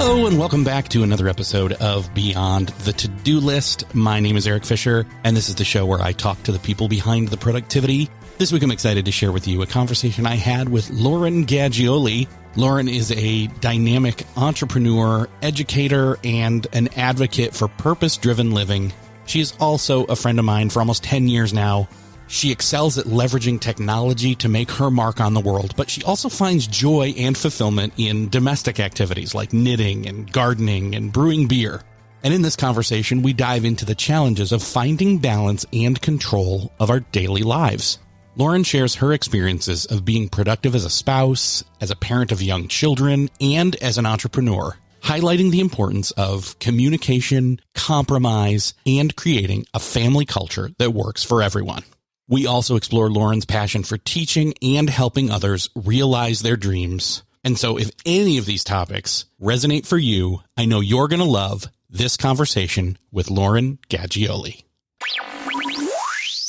Hello and welcome back to another episode of Beyond the To-Do List. My name is Eric Fisher, and this is the show where I talk to the people behind the productivity. This week I'm excited to share with you a conversation I had with Lauren Gaggioli. Lauren is a dynamic entrepreneur, educator, and an advocate for purpose-driven living. She is also a friend of mine for almost 10 years now. She excels at leveraging technology to make her mark on the world, but she also finds joy and fulfillment in domestic activities like knitting and gardening and brewing beer. And in this conversation, we dive into the challenges of finding balance and control of our daily lives. Lauren shares her experiences of being productive as a spouse, as a parent of young children, and as an entrepreneur, highlighting the importance of communication, compromise, and creating a family culture that works for everyone. We also explore Lauren's passion for teaching and helping others realize their dreams. And so if any of these topics resonate for you, I know you're going to love this conversation with Lauren Gaggioli.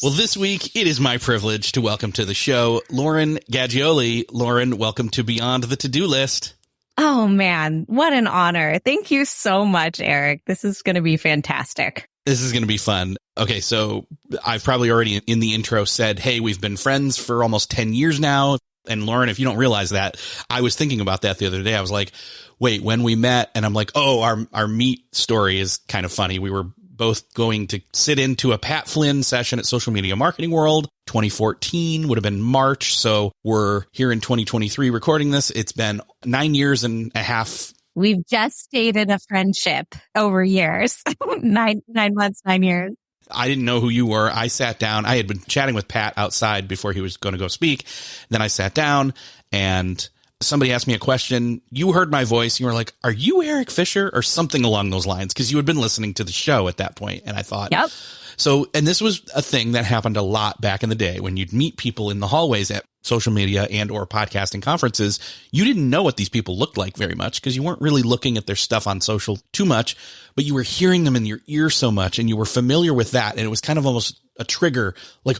Well, this week, it is my privilege to welcome to the show Lauren Gaggioli. Lauren, welcome to Beyond the To-Do List. Oh, man, what an honor. Thank you so much, Eric. This is going to be fantastic. This is going to be fun. Okay, so I've probably already in the intro said, hey, we've been friends for almost 10 years now. And Lauren, if you don't realize that, I was thinking about that the other day. I was like, wait, when we met, and I'm like, oh, our meet story is kind of funny. We were both going to sit into a Pat Flynn session at Social Media Marketing World. 2014 would have been March. So we're here in 2023 recording this. It's been 9 years and a half. We've just dated a friendship over years, 9 months, 9 years. I didn't know who you were. I sat down. I had been chatting with Pat outside before he was going to go speak. Then I sat down and somebody asked me a question. You heard my voice. You were like, are you Eric Fisher or something along those lines? Because you had been listening to the show at that point. And I thought, yep. So, and this was a thing that happened a lot back in the day when you'd meet people in the hallways at social media and or podcasting conferences. You didn't know what these people looked like very much because you weren't really looking at their stuff on social too much, but you were hearing them in your ear so much and you were familiar with that. And it was kind of almost a trigger, like,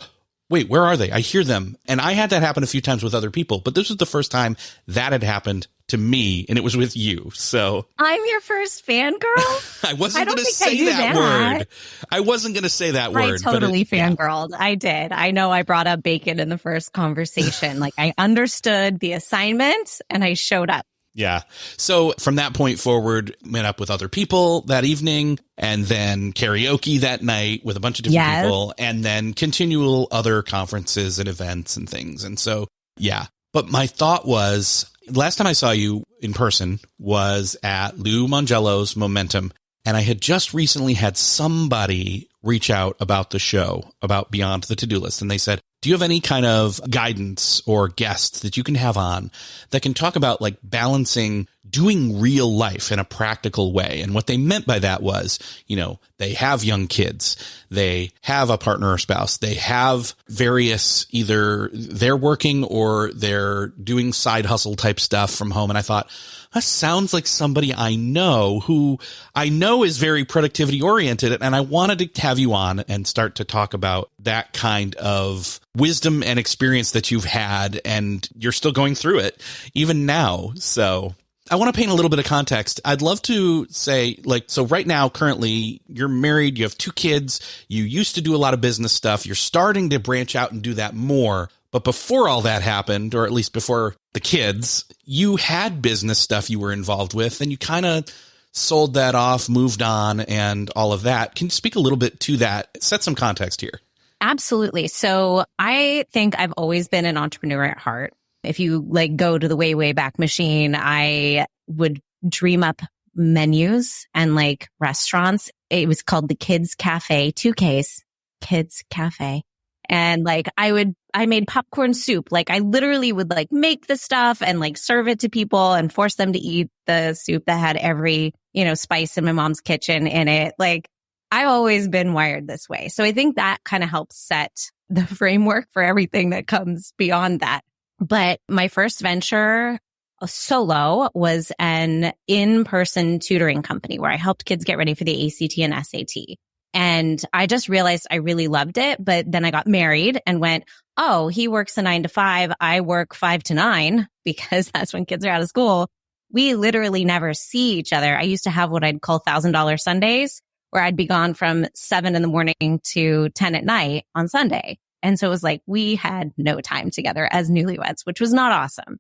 wait, where are they? I hear them. And I had that happen a few times with other people, but this was the first time that had happened to me, and it was with you. So I'm your first fangirl? I wasn't going to say that word. I wasn't going to say that word. I totally fangirled. Yeah. I did. I know I brought up bacon in the first conversation. Like I understood the assignment and I showed up. Yeah. So from that point forward, met up with other people that evening and then karaoke that night with a bunch of different people and then continual other conferences and events and things. And so, yeah. But my thought was, last time I saw you in person was at Lou Mongello's Momentum. And I had just recently had somebody reach out about the show, about Beyond the To-Do List. And they said, do you have any kind of guidance or guests that you can have on that can talk about like balancing doing real life in a practical way? And what they meant by that was, you know, they have young kids, they have a partner or spouse, they have various, either they're working or they're doing side hustle type stuff from home. And I thought, that sounds like somebody I know who I know is very productivity oriented. And I wanted to have you on and start to talk about that kind of wisdom and experience that you've had. And you're still going through it even now. So I want to paint a little bit of context. I'd love to say, like, so right now, currently, you're married, you have 2 kids, you used to do a lot of business stuff, you're starting to branch out and do that more. But before all that happened, or at least before the kids, you had business stuff you were involved with, and you kind of sold that off, moved on, and all of that. Can you speak a little bit to that? Set some context here. Absolutely. So I think I've always been an entrepreneur at heart. If you like go to the way, way back machine, I would dream up menus and like restaurants. It was called the Kids Cafe, 2Ks, Kids Cafe. And like I made popcorn soup. Like I literally would like make the stuff and like serve it to people and force them to eat the soup that had every, you know, spice in my mom's kitchen in it. Like I've always been wired this way. So I think that kind of helps set the framework for everything that comes beyond that. But my first venture solo was an in-person tutoring company where I helped kids get ready for the ACT and SAT. And I just realized I really loved it. But then I got married and went, oh, he works a 9 to 5. I work 5 to 9 because that's when kids are out of school. we literally never see each other. I used to have what I'd call $1,000 Sundays, where I'd be gone from 7 a.m. to 10 at night on Sunday. And so it was like we had no time together as newlyweds, which was not awesome.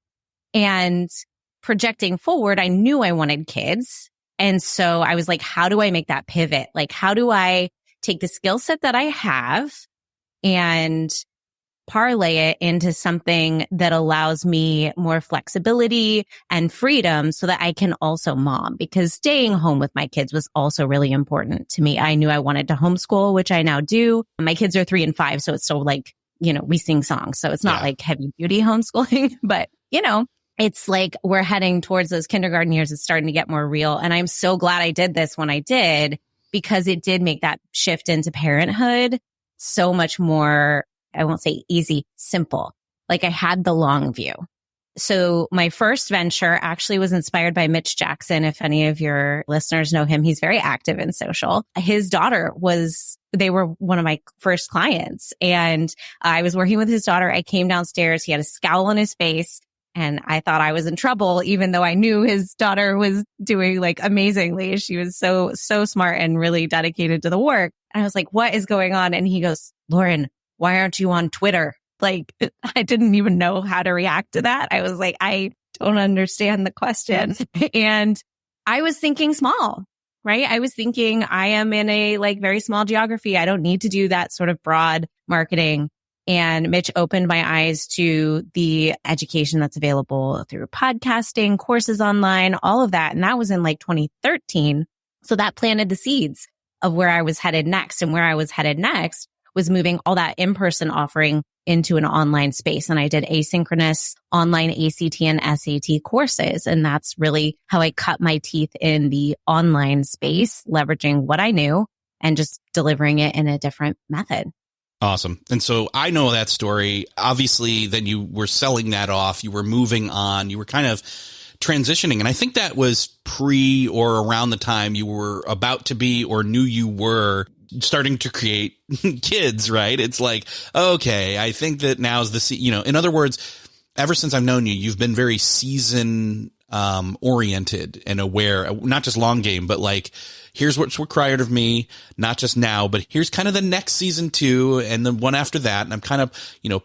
And projecting forward, I knew I wanted kids. And so I was like, how do I make that pivot? Like, how do I take the skill set that I have and parlay it into something that allows me more flexibility and freedom so that I can also mom? Because staying home with my kids was also really important to me. I knew I wanted to homeschool, which I now do. My kids are 3 and 5. So it's still like, we sing songs. So it's not like heavy duty homeschooling, but it's like we're heading towards those kindergarten years. It's starting to get more real. And I'm so glad I did this when I did, because it did make that shift into parenthood so much more, I won't say easy, simple. Like I had the long view. So my first venture actually was inspired by Mitch Jackson. If any of your listeners know him, he's very active in social. His daughter they were one of my first clients, and I was working with his daughter. I came downstairs. He had a scowl on his face. And I thought I was in trouble, even though I knew his daughter was doing like amazingly. She was so smart and really dedicated to the work. And I was like, what is going on? And he goes, Lauren, why aren't you on Twitter? Like, I didn't even know how to react to that. I was like, I don't understand the question. And I was thinking small, right? I was thinking I am in a like very small geography. I don't need to do that sort of broad marketing. And Mitch opened my eyes to the education that's available through podcasting, courses online, all of that. And that was in like 2013. So that planted the seeds of where I was headed next. And where I was headed next was moving all that in-person offering into an online space. And I did asynchronous online ACT and SAT courses. And that's really how I cut my teeth in the online space, leveraging what I knew and just delivering it in a different method. Awesome. And so I know that story. Obviously, then you were selling that off. You were moving on. You were kind of transitioning. And I think that was pre or around the time you were about to be or knew you were starting to create kids, right? It's like, okay, I think that now's in other words, ever since I've known you, you've been very season oriented and aware, not just long game, but like, here's what's required of me, not just now, but here's kind of the next season 2 and the one after that. And I'm kind of,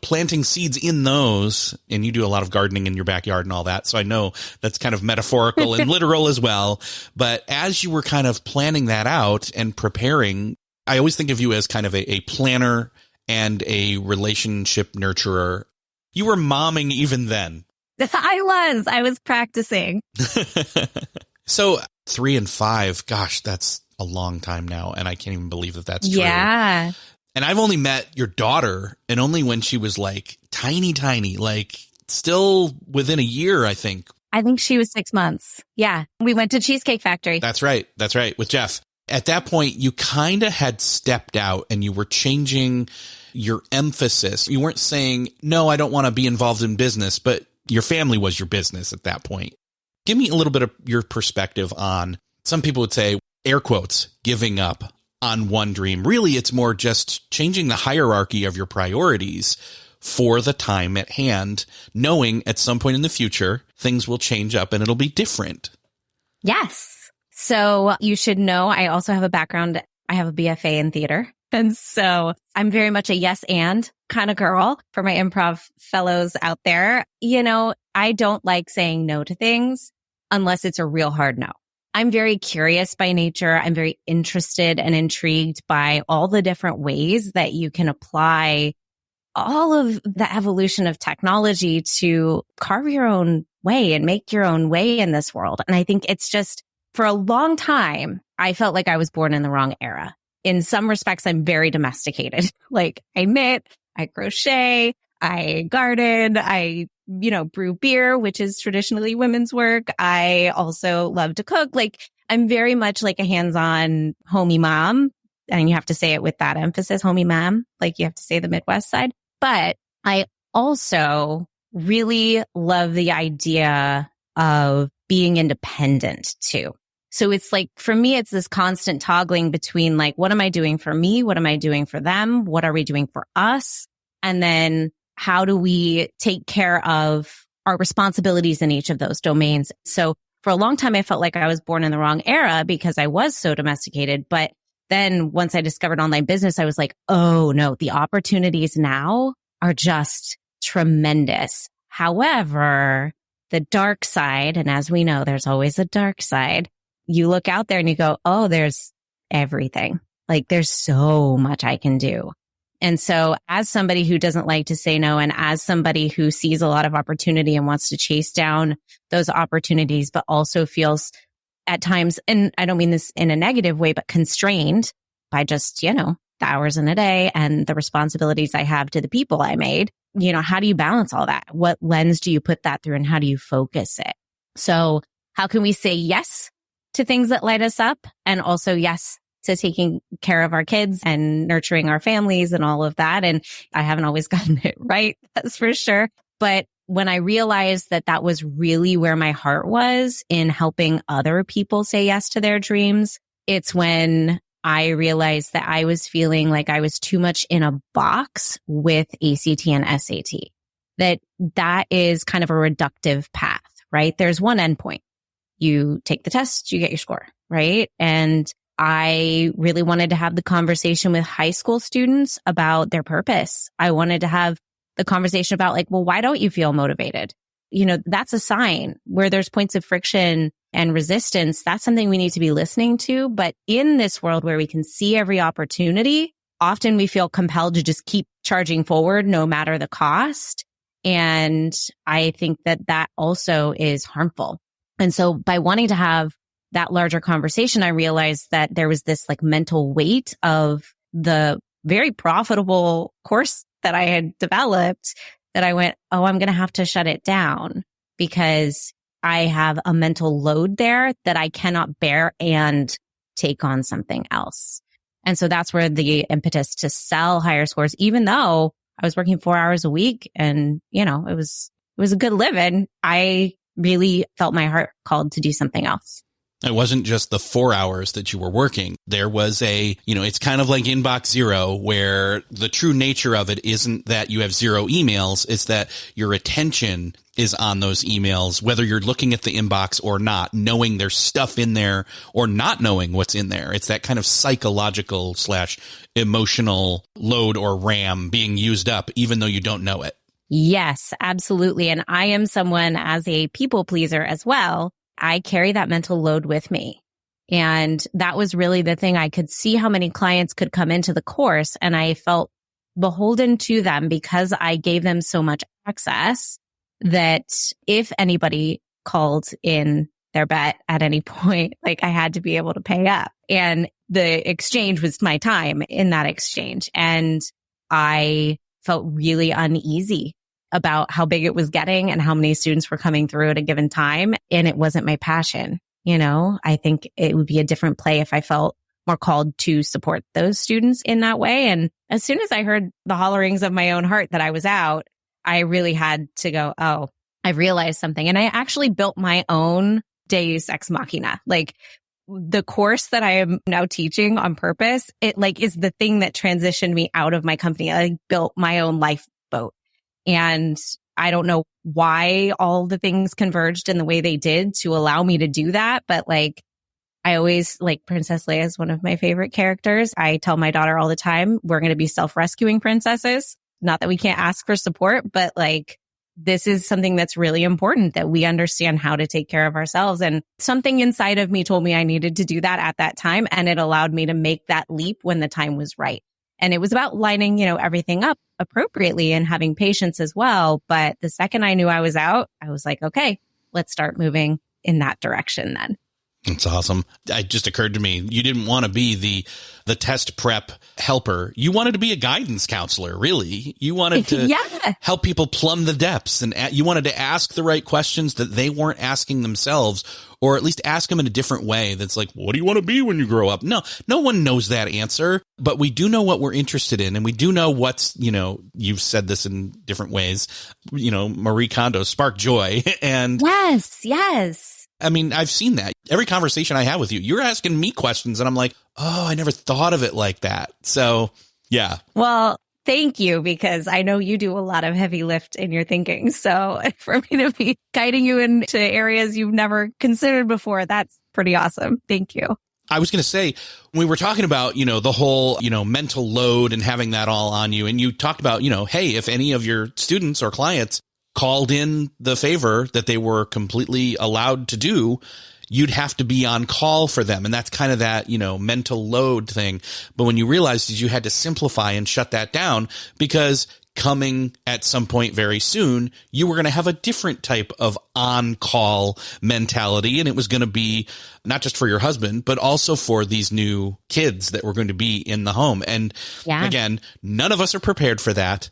planting seeds in those. And you do a lot of gardening in your backyard and all that. So I know that's kind of metaphorical and literal as well. But as you were kind of planning that out and preparing, I always think of you as kind of a planner and a relationship nurturer. You were momming even then. I was practicing. So 3 and 5, gosh, that's a long time now. And I can't even believe that that's true. Yeah. And I've only met your daughter and only when she was like tiny, like still within a year, I think. I think she was 6 months. Yeah. We went to Cheesecake Factory. That's right. With Jeff. At that point, you kind of had stepped out and you were changing your emphasis. You weren't saying, no, I don't want to be involved in business, but your family was your business at that point. Give me a little bit of your perspective on, some people would say, air quotes, giving up on one dream. Really, it's more just changing the hierarchy of your priorities for the time at hand, knowing at some point in the future, things will change up and it'll be different. Yes. So you should know, I also have a background. I have a BFA in theater. And so I'm very much a yes and kind of girl. For my improv fellows out there, I don't like saying no to things unless it's a real hard no. I'm very curious by nature. I'm very interested and intrigued by all the different ways that you can apply all of the evolution of technology to carve your own way and make your own way in this world. And I think it's just, for a long time, I felt like I was born in the wrong era. In some respects, I'm very domesticated. Like I knit, I crochet, I garden, I, brew beer, which is traditionally women's work. I also love to cook. Like I'm very much like a hands-on homey mom. And you have to say it with that emphasis, homey mom. Like you have to say the Midwest side. But I also really love the idea of being independent too. So it's like, for me, it's this constant toggling between like, what am I doing for me? What am I doing for them? What are we doing for us? And then how do we take care of our responsibilities in each of those domains? So for a long time, I felt like I was born in the wrong era because I was so domesticated. But then once I discovered online business, I was like, oh no, the opportunities now are just tremendous. However, the dark side, and as we know, there's always a dark side. You look out there and you go, oh, there's everything. Like there's so much I can do. And so as somebody who doesn't like to say no, and as somebody who sees a lot of opportunity and wants to chase down those opportunities, but also feels at times, and I don't mean this in a negative way, but constrained by just, the hours in a day and the responsibilities I have to the people I made, how do you balance all that? What lens do you put that through and how do you focus it? So how can we say yes to things that light us up and also yes to taking care of our kids and nurturing our families and all of that? And I haven't always gotten it right, that's for sure. But when I realized that that was really where my heart was in helping other people say yes to their dreams, it's when I realized that I was feeling like I was too much in a box with ACT and SAT, that is kind of a reductive path, right? There's one endpoint. You take the test, you get your score, right? And I really wanted to have the conversation with high school students about their purpose. I wanted to have the conversation about like, well, why don't you feel motivated? That's a sign where there's points of friction and resistance. That's something we need to be listening to. But in this world where we can see every opportunity, often we feel compelled to just keep charging forward no matter the cost. And I think that also is harmful. And so by wanting to have that larger conversation, I realized that there was this like mental weight of the very profitable course that I had developed that I went, oh, I'm going to have to shut it down because I have a mental load there that I cannot bear and take on something else. And so that's where the impetus to sell higher scores, even though I was working 4 hours a week and, it was a good living, I really felt my heart called to do something else. It wasn't just the 4 hours that you were working. There was it's kind of like inbox zero, where the true nature of it isn't that you have zero emails. It's that your attention is on those emails, whether you're looking at the inbox or not, knowing there's stuff in there or not knowing what's in there. It's that kind of psychological / emotional load or RAM being used up, even though you don't know it. Yes, absolutely. And I am someone as a people pleaser as well. I carry that mental load with me. And that was really the thing. I could see how many clients could come into the course and I felt beholden to them because I gave them so much access that if anybody called in their bet at any point, like I had to be able to pay up. And the exchange was my time in that exchange. And I felt really uneasy about how big it was getting and how many students were coming through at a given time. And it wasn't my passion. I think it would be a different play if I felt more called to support those students in that way. And as soon as I heard the hollerings of my own heart that I was out, I really had to go, oh, I realized something. And I actually built my own Deus Ex Machina. Like the course that I am now teaching on purpose, it is the thing that transitioned me out of my company. I built my own lifeboat. And I don't know why all the things converged in the way they did to allow me to do that. But I always Princess Leia is one of my favorite characters. I tell my daughter all the time, we're going to be self-rescuing princesses. Not that we can't ask for support, but this is something that's really important that we understand how to take care of ourselves. And something inside of me told me I needed to do that at that time. And it allowed me to make that leap when the time was right. And it was about lining, everything up appropriately and having patience as well. But the second I knew I was out, I was like, okay, let's start moving in that direction then. That's awesome. It just occurred to me, you didn't want to be the test prep helper. You wanted to be a guidance counselor, really. You wanted to help people plumb the depths, and you wanted to ask the right questions that they weren't asking themselves, or at least ask them in a different way. That's like, what do you want to be when you grow up? No one knows that answer, but we do know what we're interested in. And we do know what's, you've said this in different ways, Marie Kondo, spark joy. And yes. I mean, I've seen that. Every conversation I have with you, you're asking me questions and I'm like, oh, I never thought of it like that. So, yeah. Well, thank you, because I know you do a lot of heavy lift in your thinking. So for me to be guiding you into areas you've never considered before, that's pretty awesome. Thank you. I was going to say, we were talking about, the whole, mental load and having that all on you. And you talked about, hey, if any of your students or clients called in the favor that they were completely allowed to do, you'd have to be on call for them. And that's kind of that, mental load thing. But when you realized you had to simplify and shut that down, because coming at some point very soon, you were going to have a different type of on-call mentality. And it was going to be not just for your husband, but also for these new kids that were going to be in the home. And again, none of us are prepared for that.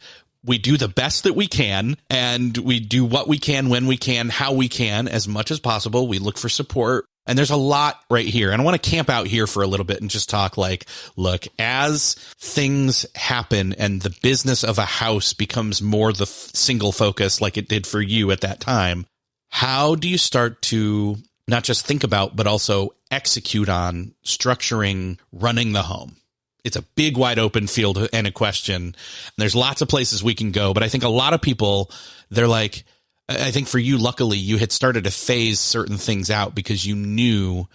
We do the best that we can, and we do what we can, when we can, how we can, as much as possible. We look for support. And there's a lot right here. And I want to camp out here for a little bit and just talk look, as things happen and the business of a house becomes more the single focus like it did for you at that time, how do you start to not just think about, but also execute on structuring, running the home? It's a big, wide open field and a question. And there's lots of places we can go, but I think a lot of people, they're like, I think for you, luckily, you had started to phase certain things out because you knew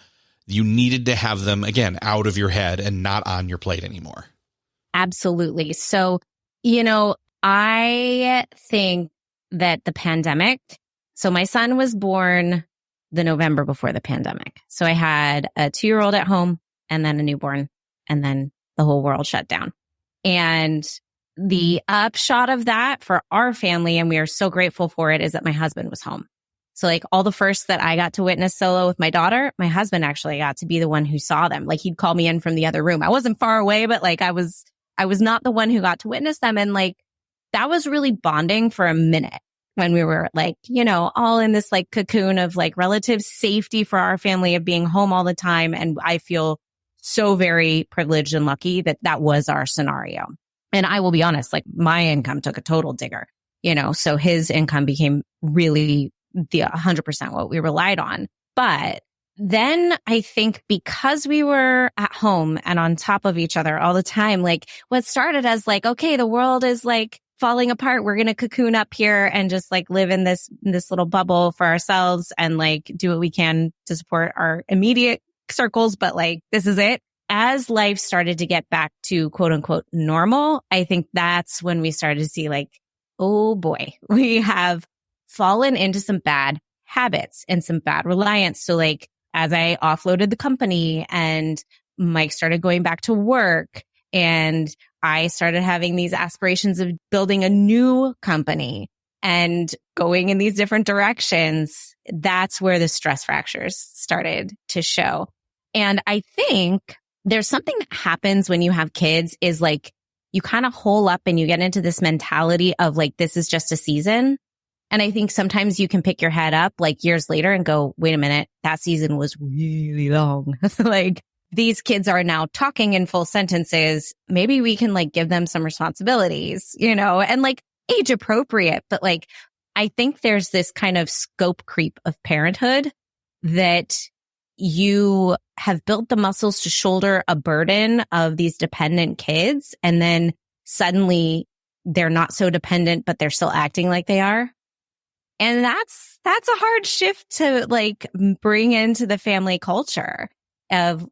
you needed to have them, again, out of your head and not on your plate anymore. Absolutely. So, I think that the pandemic, so my son was born the November before the pandemic. So I had a 2-year-old at home and then a newborn, and then the whole world shut down. And the upshot of that for our family, and we are so grateful for it, is that my husband was home. So all the firsts that I got to witness solo with my daughter, my husband actually got to be the one who saw them. He'd call me in from the other room. I wasn't far away, but I was not the one who got to witness them. And that was really bonding for a minute when we were all in this cocoon of relative safety for our family of being home all the time. And I feel so very privileged and lucky that that was our scenario. And I will be honest, my income took a total digger, so his income became really the 100% what we relied on. But then I think because we were at home and on top of each other all the time, what started as okay, the world is falling apart. We're going to cocoon up here and just live in this little bubble for ourselves and do what we can to support our immediate circles. But this is it. As life started to get back to quote unquote normal, I think that's when we started to see oh boy, we have fallen into some bad habits and some bad reliance. So as I offloaded the company and Mike started going back to work and I started having these aspirations of building a new company and going in these different directions, that's where the stress fractures started to show. And I think there's something that happens when you have kids is you kind of hole up and you get into this mentality of this is just a season. And I think sometimes you can pick your head up years later and go, wait a minute, that season was really long. These kids are now talking in full sentences. Maybe we can give them some responsibilities, and age appropriate. But I think there's this kind of scope creep of parenthood that you have built the muscles to shoulder a burden of these dependent kids. And then suddenly they're not so dependent, but they're still acting like they are. And that's a hard shift to bring into the family culture of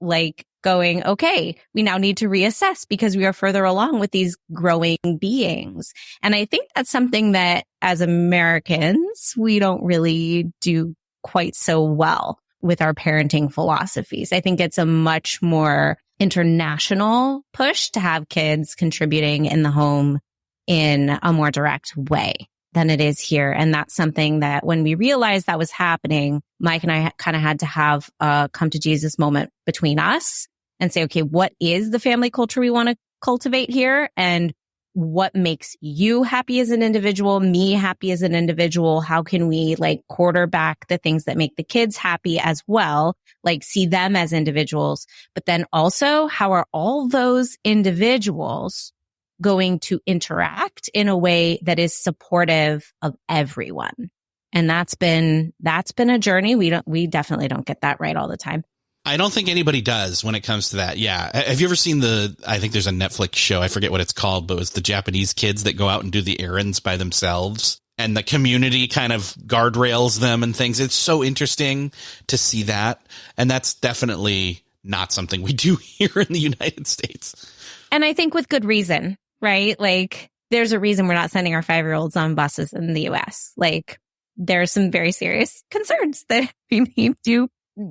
going, okay, we now need to reassess because we are further along with these growing beings. And I think that's something that as Americans, we don't really do quite so well with our parenting philosophies. I think it's a much more international push to have kids contributing in the home in a more direct way than it is here. And that's something that when we realized that was happening, Mike and I kind of had to have a come to Jesus moment between us and say, okay, what is the family culture we want to cultivate here? And what makes you happy as an individual, me happy as an individual? How can we quarterback the things that make the kids happy as well? See them as individuals, but then also how are all those individuals going to interact in a way that is supportive of everyone? And that's been a journey. We definitely don't get that right all the time. I don't think anybody does when it comes to that. Yeah. Have you ever seen I think there's a Netflix show, I forget what it's called, but it was the Japanese kids that go out and do the errands by themselves and the community kind of guardrails them and things. It's so interesting to see that. And that's definitely not something we do here in the United States. And I think with good reason, right? Like there's a reason we're not sending our 5-year-olds on buses in the US. Like there are some very serious concerns that we need to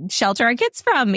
shelter our kids from,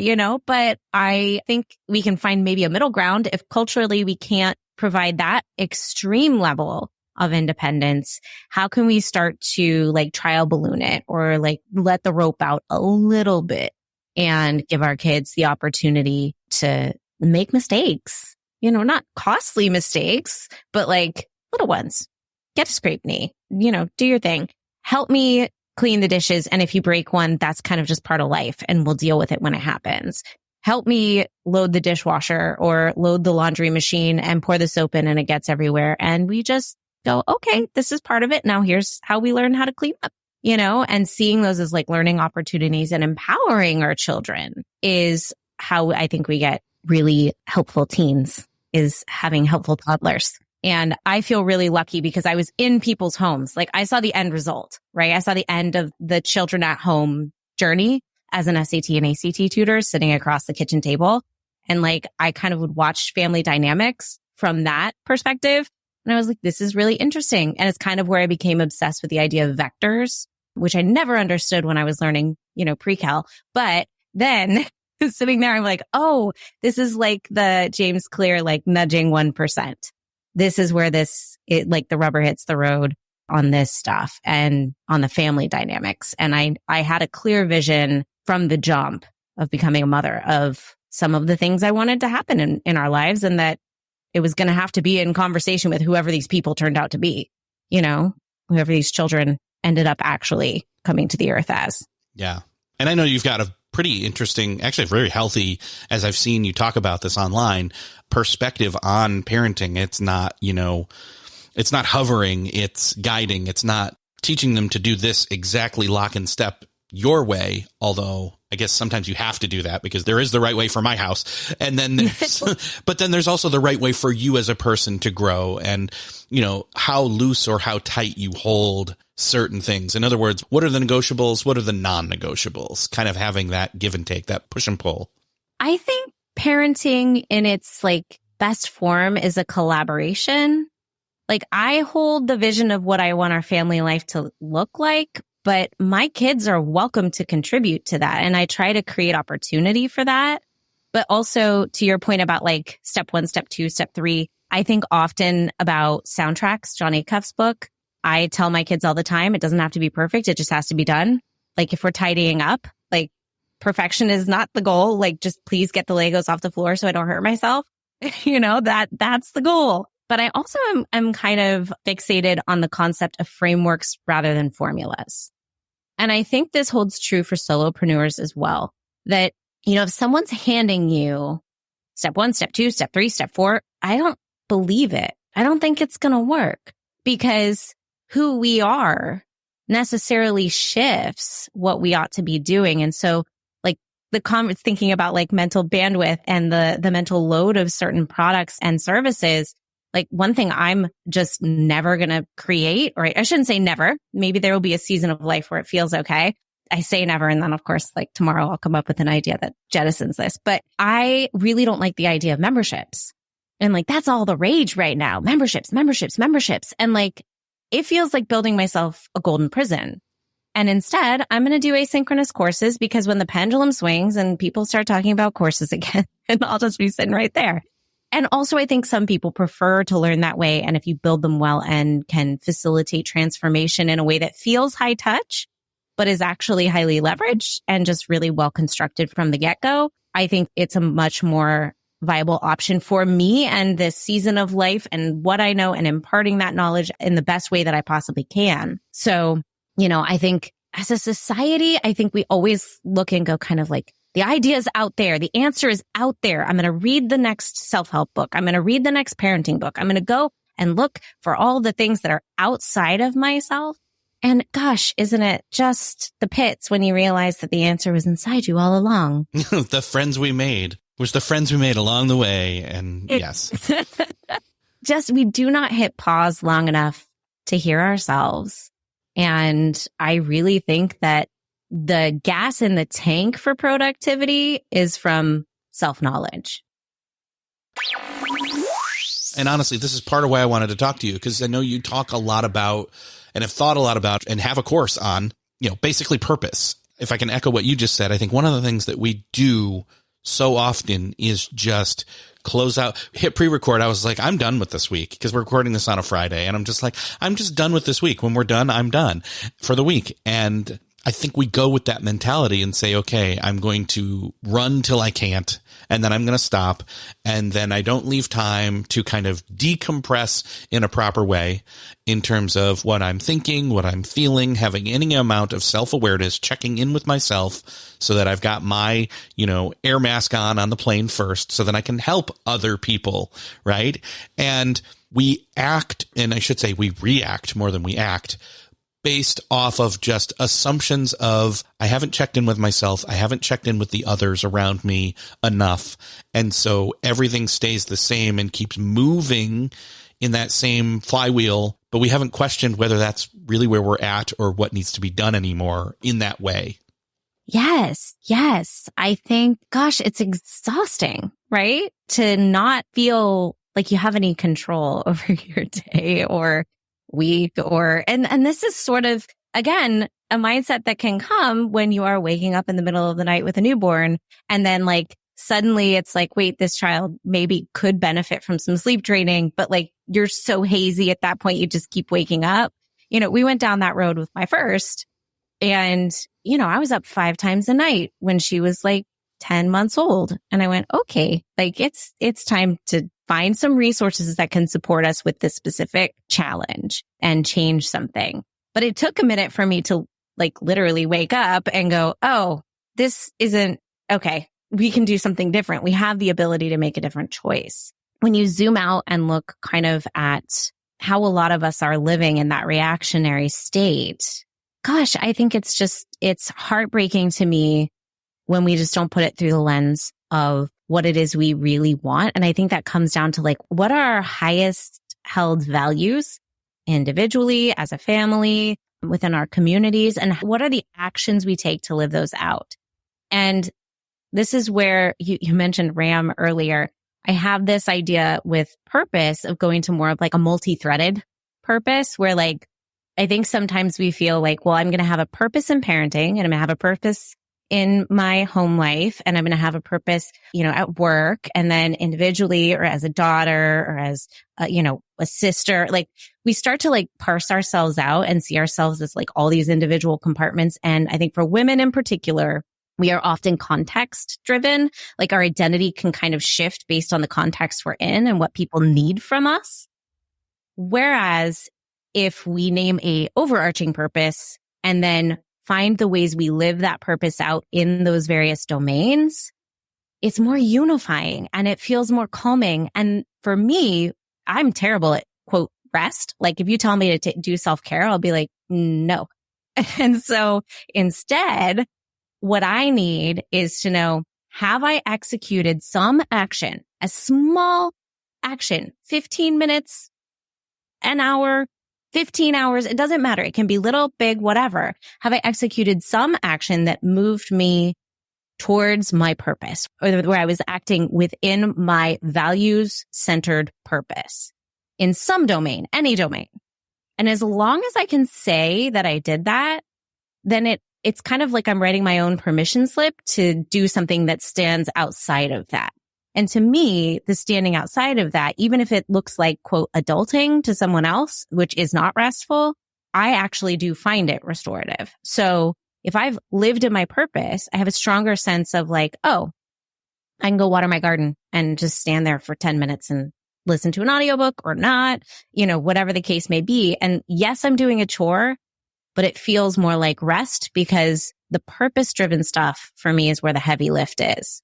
but I think we can find maybe a middle ground if culturally we can't provide that extreme level of independence. How can we start to like trial balloon it or like let the rope out a little bit and give our kids the opportunity to make mistakes, not costly mistakes, but like little ones. Get a scraped knee, do your thing. Help me clean the dishes. And if you break one, that's kind of just part of life and we'll deal with it when it happens. Help me load the dishwasher or load the laundry machine and pour the soap in and it gets everywhere. And we just go, okay, this is part of it. Now here's how we learn how to clean up, and seeing those as like learning opportunities and empowering our children is how I think we get really helpful teens, is having helpful toddlers. And I feel really lucky because I was in people's homes. Like I saw the end result, right? I saw the end of the children at home journey as an SAT and ACT tutor sitting across the kitchen table. And like, I kind of would watch family dynamics from that perspective. And I was like, this is really interesting. And it's kind of where I became obsessed with the idea of vectors, which I never understood when I was learning, pre-cal. But then sitting there, I'm like, oh, this is like the James Clear, like nudging 1%. This is where like the rubber hits the road on this stuff and on the family dynamics. And I had a clear vision from the jump of becoming a mother of some of the things I wanted to happen in our lives, and that it was going to have to be in conversation with whoever these people turned out to be, whoever these children ended up actually coming to the earth as. Yeah. And I know you've got a pretty interesting, actually very healthy, as I've seen you talk about this online, perspective on parenting. It's not, it's not hovering, it's guiding. It's not teaching them to do this exactly lock and step your way. Although I guess sometimes you have to do that because there is the right way for my house. And then but then there's also the right way for you as a person to grow and, how loose or how tight you hold certain things. In other words, what are the negotiables? What are the non-negotiables? Kind of having that give and take, that push and pull. I think parenting in its like best form is a collaboration. Like I hold the vision of what I want our family life to look like, but my kids are welcome to contribute to that. And I try to create opportunity for that. But also to your point about like step 1, step 2, step 3, I think often about soundtracks, John Acuff's book. I tell my kids all the time, it doesn't have to be perfect. It just has to be done. Like if we're tidying up, like perfection is not the goal. Like just please get the Legos off the floor so I don't hurt myself. That's the goal. But I also am kind of fixated on the concept of frameworks rather than formulas. And I think this holds true for solopreneurs as well. That, if someone's handing you step 1, step 2, step 3, step 4, I don't believe it. I don't think it's going to work because who we are necessarily shifts what we ought to be doing. And so like thinking about like mental bandwidth and the mental load of certain products and services, like one thing I'm just never going to create, or I shouldn't say never. Maybe there will be a season of life where it feels okay. I say never. And then of course, like tomorrow I'll come up with an idea that jettisons this, but I really don't like the idea of memberships. And like, that's all the rage right now. Memberships. And like, it feels like building myself a golden prison. And instead, I'm going to do asynchronous courses because when the pendulum swings and people start talking about courses again, and I'll just be sitting right there. And also, I think some people prefer to learn that way. And if you build them well and can facilitate transformation in a way that feels high touch, but is actually highly leveraged and just really well constructed from the get-go, I think it's a much more viable option for me and this season of life and what I know and imparting that knowledge in the best way that I possibly can. So, I think as a society, I think we always look and go kind of like, the idea is out there. The answer is out there. I'm going to read the next self-help book. I'm going to read the next parenting book. I'm going to go and look for all the things that are outside of myself. And gosh, isn't it just the pits when you realize that the answer was inside you all along? The friends we made. It was the friends we made along the way. And yes. Just, we do not hit pause long enough to hear ourselves. And I really think that the gas in the tank for productivity is from self-knowledge. And honestly, this is part of why I wanted to talk to you, because I know you talk a lot about and have thought a lot about and have a course on, basically purpose. If I can echo what you just said, I think one of the things that we do so often is just close out, hit pre-record. I was like, I'm done with this week, because we're recording this on a Friday. And I'm just like, I'm just done with this week. When we're done, I'm done for the week. And I think we go with that mentality and say, okay, I'm going to run till I can't, and then I'm going to stop. And then I don't leave time to kind of decompress in a proper way in terms of what I'm thinking, what I'm feeling, having any amount of self-awareness, checking in with myself so that I've got my, air mask on the plane first so that I can help other people. Right. And we act, and I should say we react more than we act, based off of just assumptions of, I haven't checked in with myself. I haven't checked in with the others around me enough. And so everything stays the same and keeps moving in that same flywheel, but we haven't questioned whether that's really where we're at or what needs to be done anymore in that way. Yes. I think, gosh, it's exhausting, right? To not feel like you have any control over your day or week and this is sort of, again, a mindset that can come when you are waking up in the middle of the night with a newborn. And then suddenly it's like, wait, this child maybe could benefit from some sleep training, but you're so hazy at that point, you just keep waking up. We went down that road with my first, and, I was up 5 times a night when she was 10 months old. And I went, okay, it's time to find some resources that can support us with this specific challenge and change something. But it took a minute for me to literally wake up and go, oh, this isn't okay. We can do something different. We have the ability to make a different choice. When you zoom out and look kind of at how a lot of us are living in that reactionary state, gosh, I think it's heartbreaking to me when we just don't put it through the lens of what it is we really want. And I think that comes down to what are our highest held values individually, as a family, within our communities, and what are the actions we take to live those out? And this is where you mentioned RAM earlier. I have this idea with purpose of going to more of a multi-threaded purpose where I think sometimes we feel well, I'm going to have a purpose in parenting, and I'm going to have a purpose in my home life, and I'm going to have a purpose, at work, and then individually or as a daughter or as, a sister. We start to parse ourselves out and see ourselves as all these individual compartments. And I think for women in particular, we are often context driven. Our identity can kind of shift based on the context we're in and what people need from us. Whereas if we name a overarching purpose and then find the ways we live that purpose out in those various domains, it's more unifying and it feels more calming. And for me, I'm terrible at quote rest. If you tell me to do self-care, I'll be like, no. And so instead, what I need is to know, have I executed some action, a small action, 15 minutes, an hour, 15 hours, it doesn't matter. It can be little, big, whatever. Have I executed some action that moved me towards my purpose, or where I was acting within my values-centered purpose in some domain, any domain? And as long as I can say that I did that, then it's kind of like I'm writing my own permission slip to do something that stands outside of that. And to me, the standing outside of that, even if it looks like, quote, adulting to someone else, which is not restful, I actually do find it restorative. So if I've lived in my purpose, I have a stronger sense of oh, I can go water my garden and just stand there for 10 minutes and listen to an audiobook or not, whatever the case may be. And yes, I'm doing a chore, but it feels more like rest because the purpose-driven stuff for me is where the heavy lift is.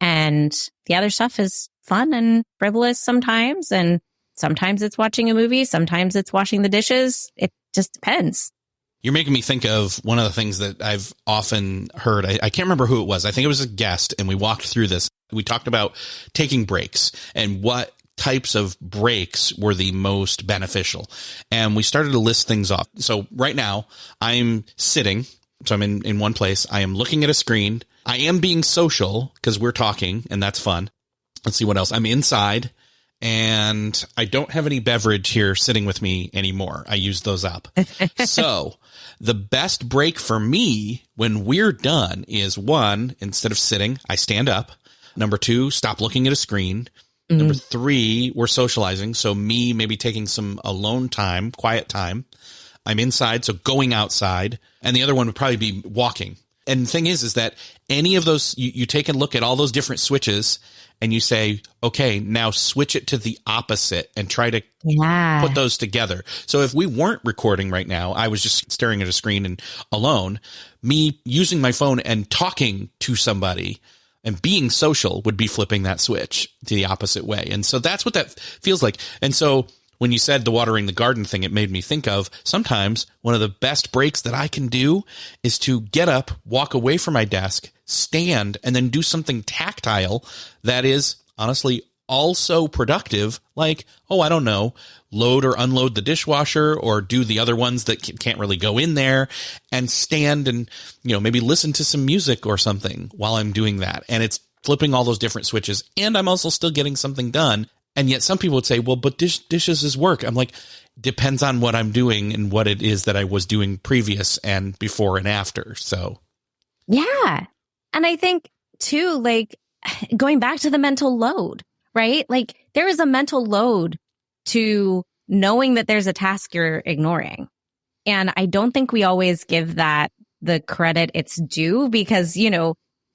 And the other stuff is fun and frivolous sometimes. And sometimes it's watching a movie. Sometimes it's washing the dishes. It just depends. You're making me think of one of the things that I've often heard. I can't remember who it was. I think it was a guest, and we walked through this. We talked about taking breaks and what types of breaks were the most beneficial. And we started to list things off. So right now I'm sitting. So I'm in one place. I am looking at a screen. I am being social because we're talking, and that's fun. Let's see what else. I'm inside, and I don't have any beverage here sitting with me anymore. I used those up. So the best break for me when we're done is, one, instead of sitting, I stand up. Number two, stop looking at a screen. Number three, we're socializing. So me maybe taking some alone time, quiet time. I'm inside, so going outside. And the other one would probably be walking. And the thing is that any of those, you take a look at all those different switches and you say, okay, now switch it to the opposite and try to put those together. So if we weren't recording right now, I was just staring at a screen and alone, me using my phone and talking to somebody and being social would be flipping that switch to the opposite way. And so that's what that feels like. And so when you said the watering the garden thing, it made me think of sometimes one of the best breaks that I can do is to get up, walk away from my desk, stand, and then do something tactile that is honestly also productive. Like, I don't know, load or unload the dishwasher or do the other ones that can't really go in there, and stand and, maybe listen to some music or something while I'm doing that. And it's flipping all those different switches. And I'm also still getting something done. And yet some people would say, well, but dishes is work. I'm like, depends on what I'm doing and what it is that I was doing previous and before and after. So. Yeah. And I think too, like going back to the mental load, right? Like there is a mental load to knowing that there's a task you're ignoring. And I don't think we always give that the credit it's due because,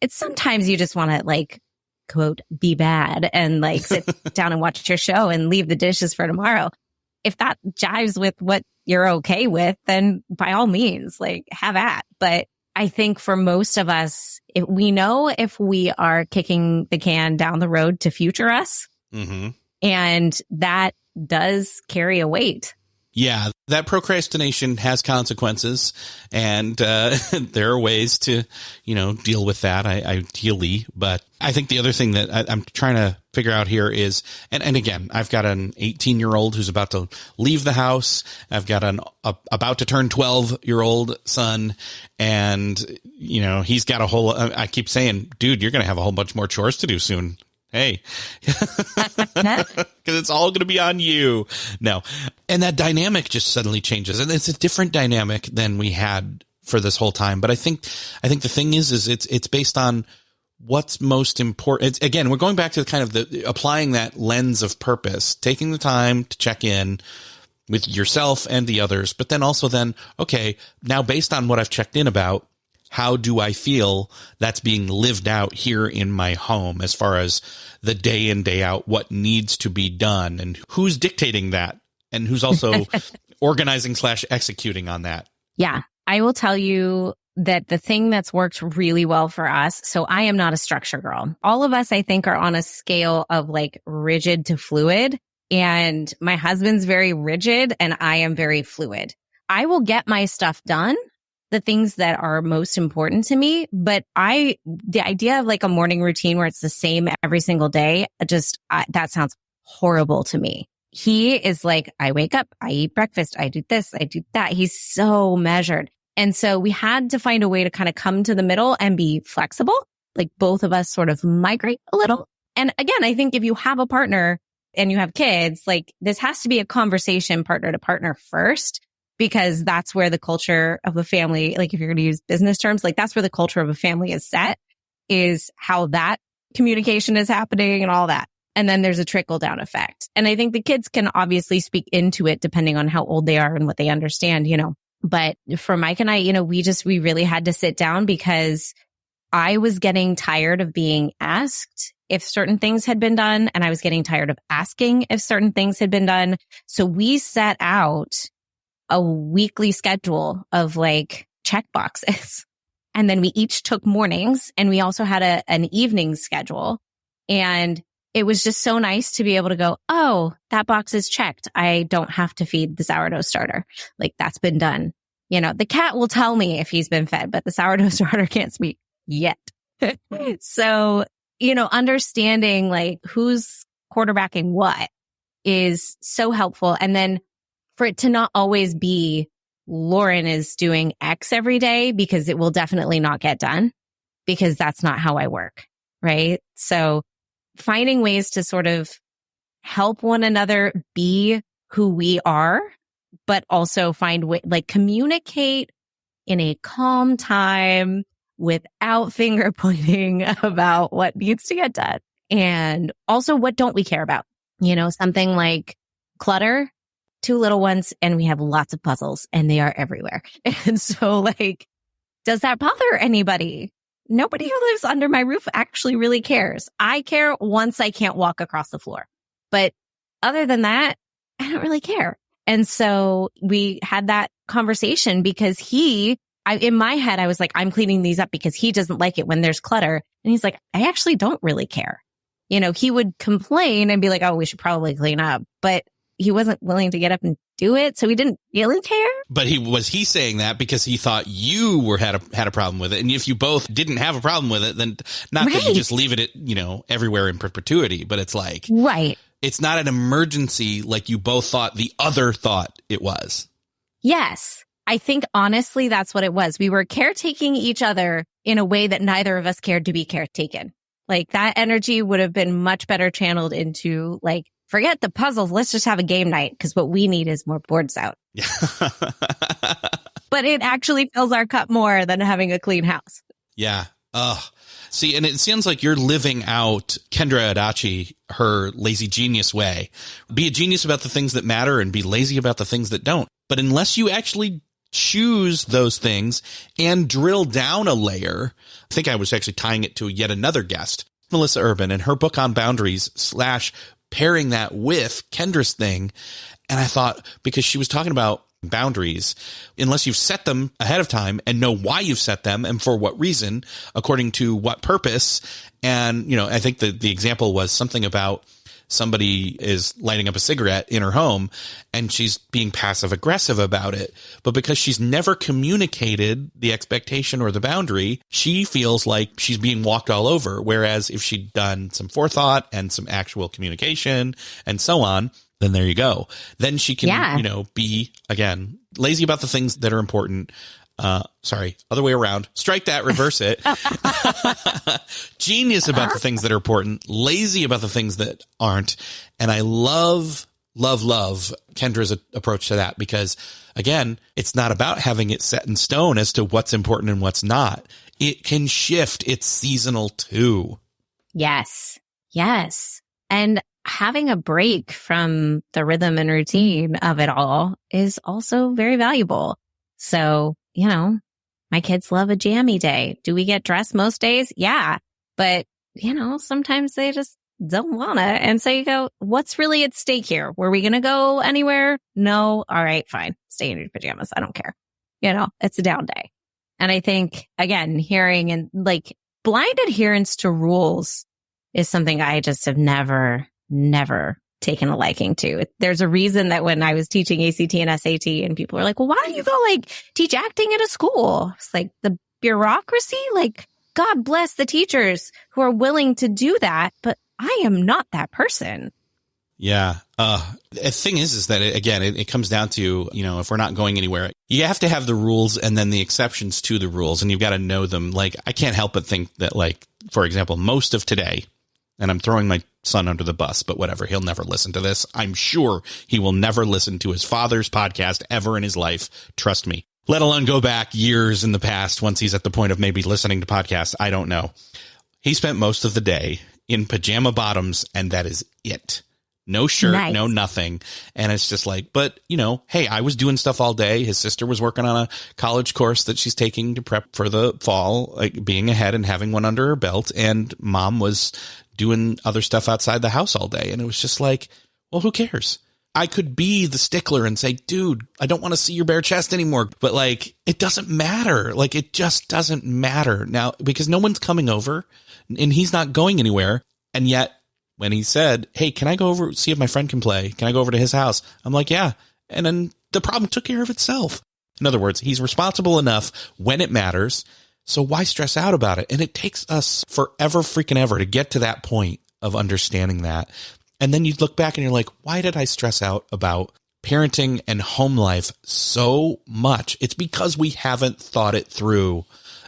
it's sometimes you just want to like, quote, be bad and like sit down and watch your show and leave the dishes for tomorrow. If that jives with what you're okay with, then by all means, like have at. But I think for most of us, if we are kicking the can down the road to future us, and that does carry a weight. Yeah, that procrastination has consequences, and there are ways to, deal with that, ideally. But I think the other thing that I'm trying to figure out here is, and again, I've got an 18-year-old who's about to leave the house. I've got an about to turn 12-year-old son, and, he's got I keep saying, dude, you're going to have a whole bunch more chores to do soon. Hey, because it's all going to be on you. No. And that dynamic just suddenly changes. And it's a different dynamic than we had for this whole time. But I think the thing is it's based on what's most important. Again, we're going back to kind of applying that lens of purpose, taking the time to check in with yourself and the others. But then also okay, now based on what I've checked in about, how do I feel that's being lived out here in my home as far as the day in, day out, what needs to be done and who's dictating that and who's also organizing / executing on that? Yeah, I will tell you that the thing that's worked really well for us. So I am not a structure girl. All of us, I think, are on a scale of like rigid to fluid. And my husband's very rigid and I am very fluid. I will get my stuff done, the things that are most important to me. But the idea of like a morning routine where it's the same every single day, that sounds horrible to me. He is like, I wake up, I eat breakfast, I do this, I do that. He's so measured. And so we had to find a way to kind of come to the middle and be flexible, like both of us sort of migrate a little. And again, I think if you have a partner and you have kids, like this has to be a conversation partner to partner first. Because that's where the culture of a family, like if you're going to use business terms, like that's where the culture of a family is set, is how that communication is happening and all that. And then there's a trickle down effect. And I think the kids can obviously speak into it depending on how old they are and what they understand, But for Mike and I, we really had to sit down because I was getting tired of being asked if certain things had been done. And I was getting tired of asking if certain things had been done. So we set out a weekly schedule of like check boxes. And then we each took mornings and we also had an evening schedule. And it was just so nice to be able to go, oh, that box is checked. I don't have to feed the sourdough starter. Like that's been done. The cat will tell me if he's been fed, but the sourdough starter can't speak yet. So, understanding like who's quarterbacking what is so helpful. And then for it to not always be Lauren is doing X every day, because it will definitely not get done, because that's not how I work. Right. So finding ways to sort of help one another be who we are, but also find communicate in a calm time without finger pointing about what needs to get done. And also, what don't we care about? Something like clutter, 2 little ones, and we have lots of puzzles and they are everywhere. And so does that bother anybody? Nobody who lives under my roof actually really cares. I care once I can't walk across the floor. But other than that, I don't really care. And so we had that conversation because in my head, I was like, I'm cleaning these up because he doesn't like it when there's clutter. And he's like, I actually don't really care. He would complain and be like, oh, we should probably clean up. But he wasn't willing to get up and do it. So he didn't really care. But was he saying that because he thought you had a problem with it? And if you both didn't have a problem with it, then not that you just leave it at, everywhere in perpetuity, but it's like, right. It's not an emergency like you both thought the other thought it was. Yes. I think honestly, that's what it was. We were caretaking each other in a way that neither of us cared to be caretaken. That energy would have been much better channeled into forget the puzzles. Let's just have a game night, because what we need is more boards out. But it actually fills our cup more than having a clean house. Yeah. See, and it sounds like you're living out Kendra Adachi, her lazy genius way. Be a genius about the things that matter and be lazy about the things that don't. But unless you actually choose those things and drill down a layer, I think I was actually tying it to yet another guest, Melissa Urban, and her book on boundaries / pairing that with Kendra's thing. And I thought, because she was talking about boundaries, unless you've set them ahead of time and know why you've set them and for what reason, according to what purpose. And, I think the example was something about somebody is lighting up a cigarette in her home and she's being passive aggressive about it. But because she's never communicated the expectation or the boundary, she feels like she's being walked all over. Whereas if she'd done some forethought and some actual communication and so on, then there you go. Then she can, be, again, lazy about the things that are important. Sorry, other way around. Strike that, reverse it. Genius about the things that are important, lazy about the things that aren't. And I love Kendra's approach to that, because again, it's not about having it set in stone as to what's important and what's not. It can shift. It's seasonal too. Yes. And having a break from the rhythm and routine of it all is also very valuable. So, my kids love a jammy day. Do we get dressed most days? Yeah. But, sometimes they just don't want to. And so you go, what's really at stake here? Were we going to go anywhere? No. All right, fine. Stay in your pajamas. I don't care. It's a down day. And I think, again, hearing and blind adherence to rules is something I just have never taken a liking to. There's a reason that when I was teaching ACT and SAT and people were like, well, why don't you go teach acting at a school? It's the bureaucracy, God bless the teachers who are willing to do that. But I am not that person. Yeah. The thing is that it comes down to, if we're not going anywhere, you have to have the rules and then the exceptions to the rules, and you've got to know them. I can't help but think that for example, most of today, and I'm throwing my son under the bus, but whatever, he'll never listen to this. I'm sure he will never listen to his father's podcast ever in his life. Trust me, let alone go back years in the past once he's at the point of maybe listening to podcasts. I don't know. He spent most of the day in pajama bottoms, and that is it. No shirt, nice. No nothing. And it's just but hey, I was doing stuff all day. His sister was working on a college course that she's taking to prep for the fall, being ahead and having one under her belt. And mom was doing other stuff outside the house all day. And it was just well, who cares? I could be the stickler and say, dude, I don't want to see your bare chest anymore. But it doesn't matter. It just doesn't matter now, because no one's coming over and he's not going anywhere. And yet when he said, hey, can I go over, see if my friend can play? Can I go over to his house? I'm like, yeah. And then the problem took care of itself. In other words, he's responsible enough when it matters. So why stress out about it? And it takes us forever freaking ever to get to that point of understanding that. And then you look back and you're like, why did I stress out about parenting and home life so much? It's because we haven't thought it through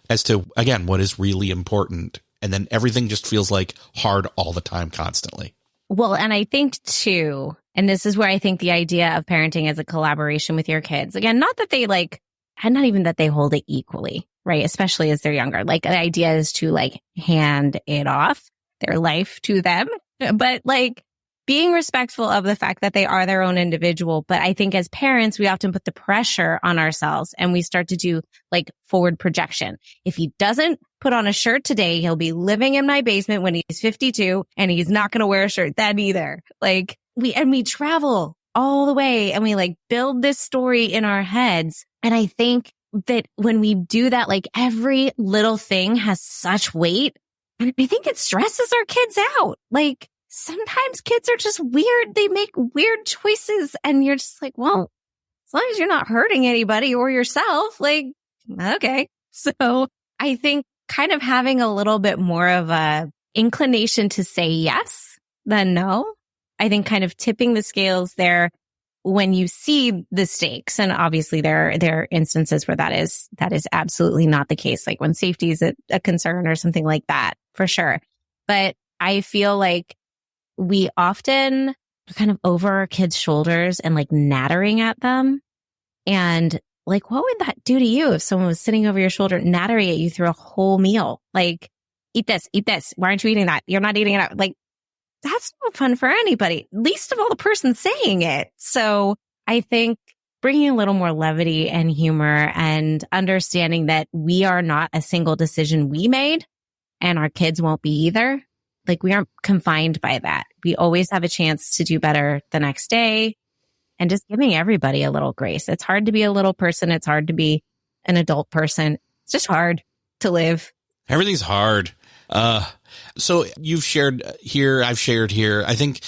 as to, again, what is really important. And then everything just feels like hard all the time, constantly. Well, and I think too, and this is where I think the idea of parenting as a collaboration with your kids, again, not that they like, and not even that they hold it equally, right? Especially as they're younger. Like the idea is to like hand it off, their life to them, but like being respectful of the fact that they are their own individual. But I think as parents, we often put the pressure on ourselves and we start to do like forward projection. If he doesn't put on a shirt today, he'll be living in my basement when he's 52 and he's not going to wear a shirt then either. Like we travel all the way and we like build this story in our heads. And I think that when we do that, like every little thing has such weight. And I think it stresses our kids out. Like sometimes kids are just weird. They make weird choices and you're just like, well, as long as you're not hurting anybody or yourself, like, okay. So I think kind of having a little bit more of a inclination to say yes than no. I think kind of tipping the scales there when you see the stakes. And obviously there are instances where that is absolutely not the case. Like when safety is a concern or something like that, for sure. But I feel like we often kind of over our kids' shoulders and like nattering at them. And like, what would that do to you if someone was sitting over your shoulder, nattering at you through a whole meal? Like, eat this. Why aren't you eating that? You're not eating it. Like, that's not fun for anybody, least of all the person saying it. So I think bringing a little more levity and humor and understanding that we are not a single decision we made and our kids won't be either. Like we aren't confined by that. We always have a chance to do better the next day and just giving everybody a little grace. It's hard to be a little person. It's hard to be an adult person. It's just hard to live. Everything's hard. So you've shared here, I've shared here. I think,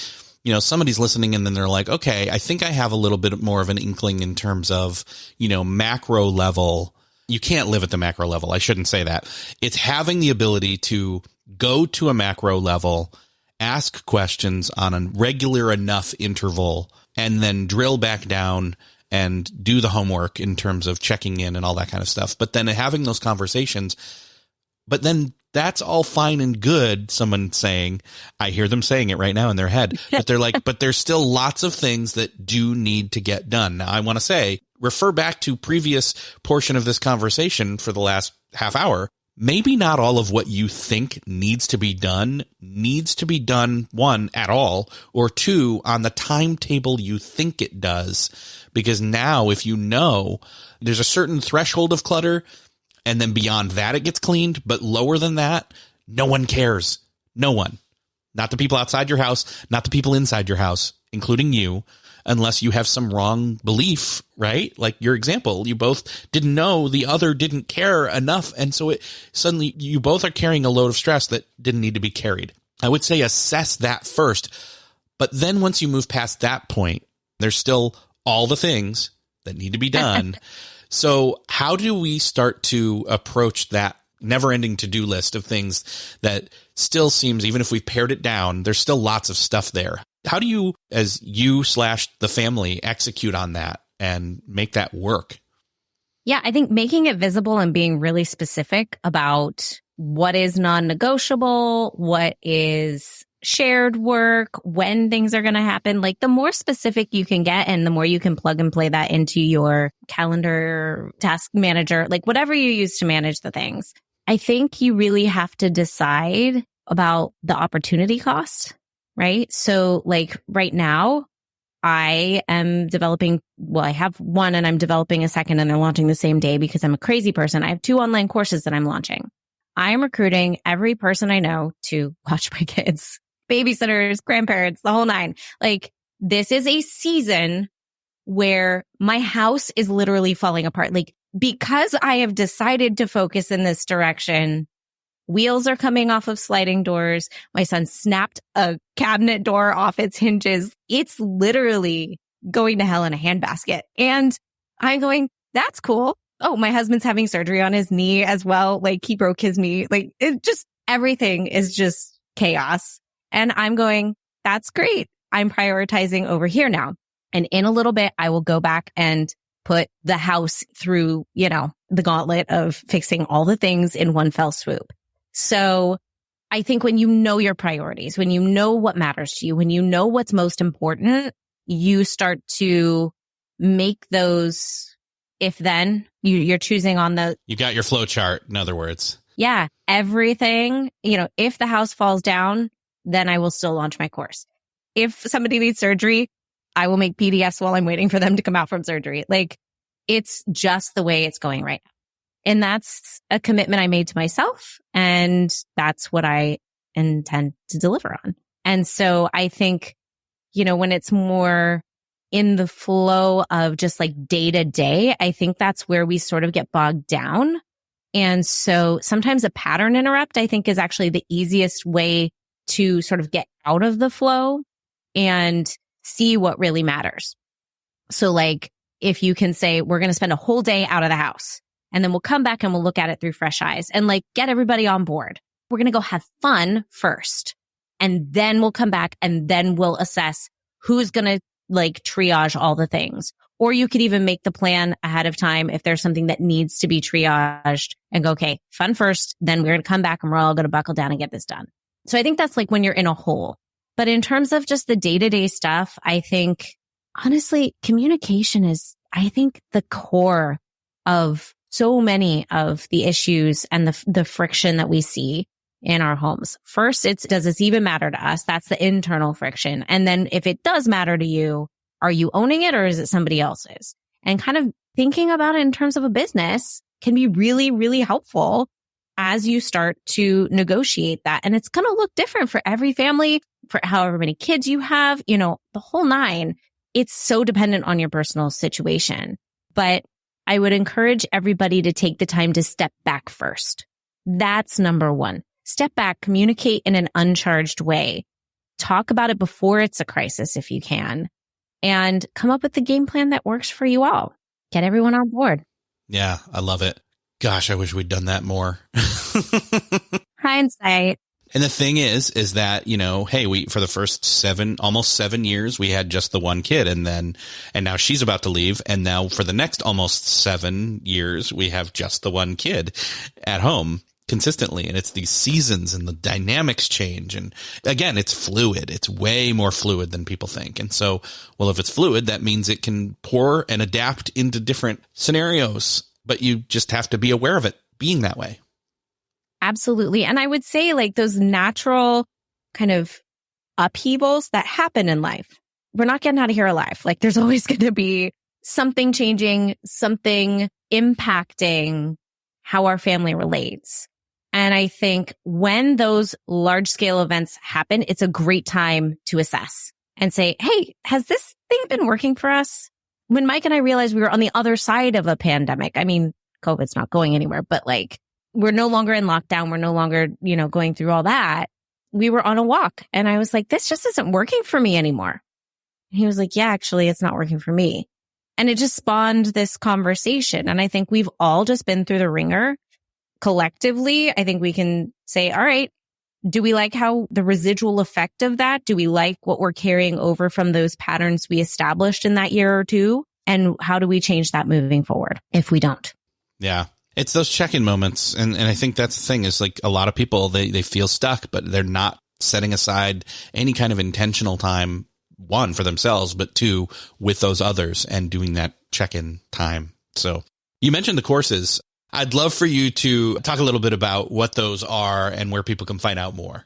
somebody's listening and then they're like, okay, I think I have a little bit more of an inkling in terms of, macro level. You can't live at the macro level. I shouldn't say that. It's having the ability to go to a macro level, ask questions on a regular enough interval, and then drill back down and do the homework in terms of checking in and all that kind of stuff. But then having those conversations, but then that's all fine and good. Someone saying, I hear them saying it right now in their head, but they're like, but there's still lots of things that do need to get done. Now, I want to say, refer back to previous portion of this conversation for the last half hour. Maybe not all of what you think needs to be done, one, at all, or two, on the timetable you think it does. Because now if there's a certain threshold of clutter, and then beyond that, it gets cleaned. But lower than that, no one cares. No one. Not the people outside your house, not the people inside your house, including you, unless you have some wrong belief, right? Like your example, you both didn't know, the other didn't care enough. And so suddenly you both are carrying a load of stress that didn't need to be carried. I would say assess that first. But then once you move past that point, there's still all the things that need to be done. So how do we start to approach that never-ending to-do list of things that still seems, even if we've pared it down, there's still lots of stuff there? How do you, as you/the family, execute on that and make that work? Yeah, I think making it visible and being really specific about what is non-negotiable, what is shared work, when things are going to happen. Like the more specific you can get and the more you can plug and play that into your calendar, task manager, like whatever you use to manage the things. I think you really have to decide about the opportunity cost, right? So like right now, I am developing, I have one and I'm developing a second and they're launching the same day because I'm a crazy person. I have 2 online courses that I'm launching. I am recruiting every person I know to watch my kids, babysitters, grandparents, the whole 9. Like this is a season where my house is literally falling apart. Like because I have decided to focus in this direction, wheels are coming off of sliding doors. My son snapped a cabinet door off its hinges. It's literally going to hell in a handbasket. And I'm going, that's cool. Oh, my husband's having surgery on his knee as well. Like he broke his knee. Like it just, everything is just chaos. And I'm going, that's great. I'm prioritizing over here now. And in a little bit, I will go back and put the house through, the gauntlet of fixing all the things in one fell swoop. So I think when you know your priorities, when you know what matters to you, when you know what's most important, you start to make those if then you're choosing on the. You got your flow chart, in other words. Yeah. Everything, if the house falls down, then I will still launch my course. If somebody needs surgery, I will make PDFs while I'm waiting for them to come out from surgery. Like it's just the way it's going right now. And that's a commitment I made to myself. And that's what I intend to deliver on. And so I think, when it's more in the flow of just like day to day, I think that's where we sort of get bogged down. And so sometimes a pattern interrupt, I think, is actually the easiest way to sort of get out of the flow and see what really matters. So like if you can say, we're going to spend a whole day out of the house and then we'll come back and we'll look at it through fresh eyes and like get everybody on board. We're going to go have fun first. And then we'll come back and then we'll assess who's going to like triage all the things. Or you could even make the plan ahead of time if there's something that needs to be triaged and go, okay, fun first, then we're going to come back and we're all going to buckle down and get this done. So I think that's like when you're in a hole. But in terms of just the day-to-day stuff, I think, honestly, communication is, I think, the core of so many of the issues and the friction that we see in our homes. First, does this even matter to us? That's the internal friction. And then if it does matter to you, are you owning it or is it somebody else's? And kind of thinking about it in terms of a business can be really, really helpful as you start to negotiate that. And it's going to look different for every family, for however many kids you have, the whole nine. It's so dependent on your personal situation. But I would encourage everybody to take the time to step back first. That's number one. Step back, communicate in an uncharged way. Talk about it before it's a crisis if you can, and come up with the game plan that works for you all. Get everyone on board. Yeah, I love it. Gosh, I wish we'd done that more. Hindsight. And the thing is that, hey, for the first almost 7 years, we had just the one kid and now she's about to leave. And now for the next almost 7 years, we have just the one kid at home consistently. And it's these seasons and the dynamics change. And again, it's fluid. It's way more fluid than people think. And so, well, if it's fluid, that means it can pour and adapt into different scenarios, but you just have to be aware of it being that way. Absolutely. And I would say like those natural kind of upheavals that happen in life, we're not getting out of here alive. Like there's always going to be something changing, something impacting how our family relates. And I think when those large scale events happen, it's a great time to assess and say, hey, has this thing been working for us? When Mike and I realized we were on the other side of a pandemic, I mean, COVID's not going anywhere, but like we're no longer in lockdown. We're no longer, going through all that. We were on a walk and I was like, this just isn't working for me anymore. And he was like, yeah, actually, it's not working for me. And it just spawned this conversation. And I think we've all just been through the ringer collectively. I think we can say, all right, do we like how the residual effect of that? Do we like what we're carrying over from those patterns we established in that year or two? And how do we change that moving forward if we don't? Yeah. It's those check-in moments. And I think that's the thing is like a lot of people, they feel stuck, but they're not setting aside any kind of intentional time, one, for themselves, but two, with those others and doing that check-in time. So you mentioned the courses. I'd love for you to talk a little bit about what those are and where people can find out more.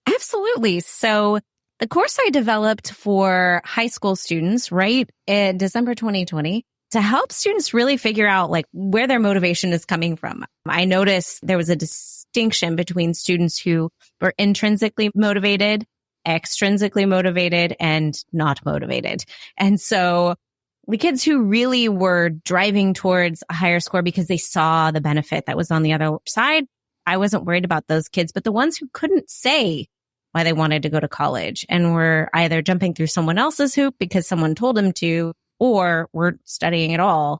Absolutely. So the course I developed for high school students, right, in December 2020, to help students really figure out like where their motivation is coming from. I noticed there was a distinction between students who were intrinsically motivated, extrinsically motivated, and not motivated. And so the kids who really were driving towards a higher score because they saw the benefit that was on the other side, I wasn't worried about those kids. But the ones who couldn't say why they wanted to go to college and were either jumping through someone else's hoop because someone told them to, or were studying at all,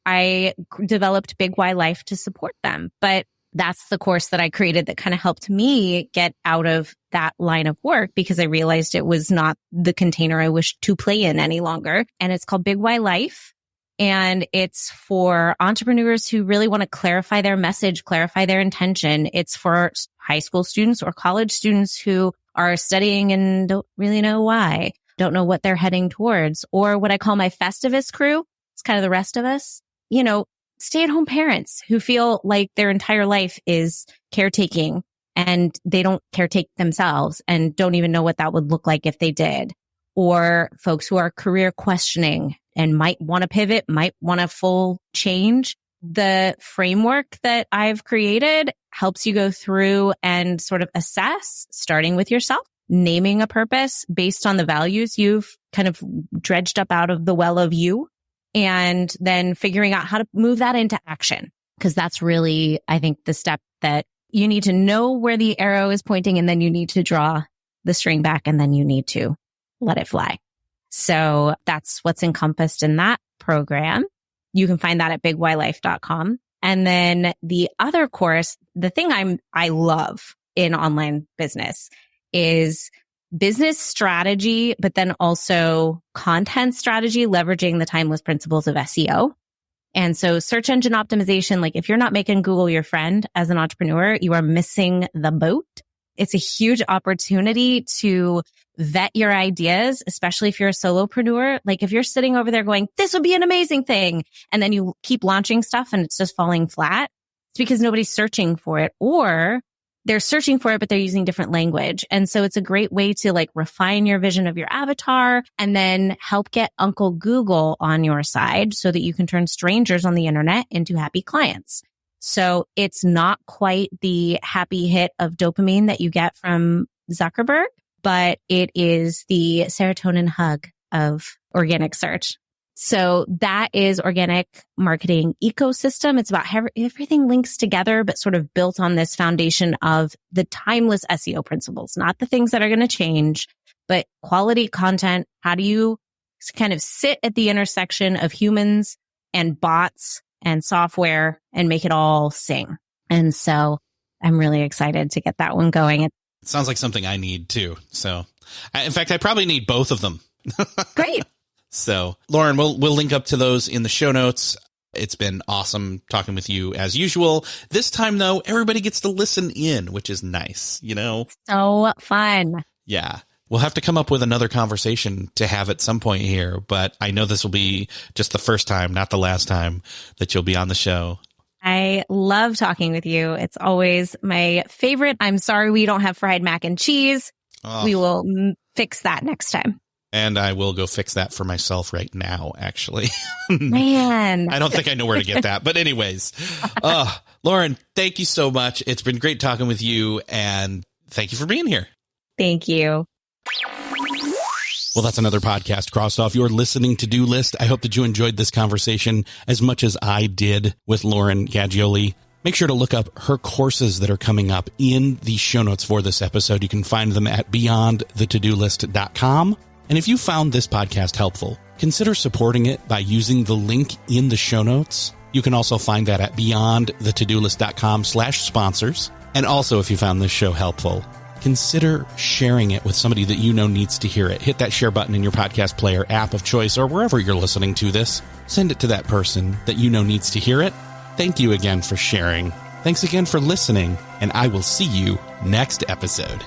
I developed Big Y Life to support them. But that's the course that I created that kind of helped me get out of that line of work because I realized it was not the container I wished to play in any longer. And it's called Big Y Life. And it's for entrepreneurs who really want to clarify their message, clarify their intention. It's for high school students or college students who are studying and don't really know why, don't know what they're heading towards, or what I call my Festivus crew. It's kind of the rest of us, stay-at-home parents who feel like their entire life is caretaking and they don't caretake themselves and don't even know what that would look like if they did. Or folks who are career questioning and might want to pivot, might want a full change. The framework that I've created helps you go through and sort of assess, starting with yourself, naming a purpose based on the values you've kind of dredged up out of the well of you, and then figuring out how to move that into action. Because that's really, I think, the step that you need to know where the arrow is pointing, and then you need to draw the string back, and then you need to let it fly. So that's what's encompassed in that program. You can find that at bigylife.com. And then the other course, the thing I love in online business is business strategy, but then also content strategy, leveraging the timeless principles of SEO. And so search engine optimization, like if you're not making Google your friend as an entrepreneur, you are missing the boat. It's a huge opportunity to vet your ideas, especially if you're a solopreneur. Like if you're sitting over there going, this would be an amazing thing, and then you keep launching stuff and it's just falling flat, it's because nobody's searching for it, or they're searching for it, but they're using different language. And so it's a great way to like refine your vision of your avatar and then help get Uncle Google on your side so that you can turn strangers on the internet into happy clients. So it's not quite the happy hit of dopamine that you get from Zuckerberg, but it is the serotonin hug of organic search. So that is organic marketing ecosystem. It's about how everything links together, but sort of built on this foundation of the timeless SEO principles, not the things that are going to change, but quality content. How do you kind of sit at the intersection of humans and bots and software and make it all sing? And so I'm really excited to get that one going. It sounds like something I need too. So in fact, I probably need both of them. Great. So Lauren, we'll link up to those in the show notes. It's been awesome talking with you as usual. This time though, everybody gets to listen in, which is nice, So fun. Yeah. We'll have to come up with another conversation to have at some point here, but I know this will be just the first time, not the last time that you'll be on the show. I love talking with you. It's always my favorite. I'm sorry we don't have fried mac and cheese. Oh. We will fix that next time. And I will go fix that for myself right now, actually. Man. I don't think I know where to get that. But anyways, Lauren, thank you so much. It's been great talking with you. And thank you for being here. Thank you. Well, that's another podcast crossed off your listening to-do list. I hope that you enjoyed this conversation as much as I did with Lauren Gaggioli. Make sure to look up her courses that are coming up in the show notes for this episode. You can find them at beyondthetodolist.com. And if you found this podcast helpful, consider supporting it by using the link in the show notes. You can also find that at beyondthetodolist.com/sponsors. And also, if you found this show helpful, consider sharing it with somebody that you know needs to hear it. Hit that share button in your podcast player app of choice or wherever you're listening to this. Send it to that person that you know needs to hear it. Thank you again for sharing. Thanks again for listening, and I will see you next episode.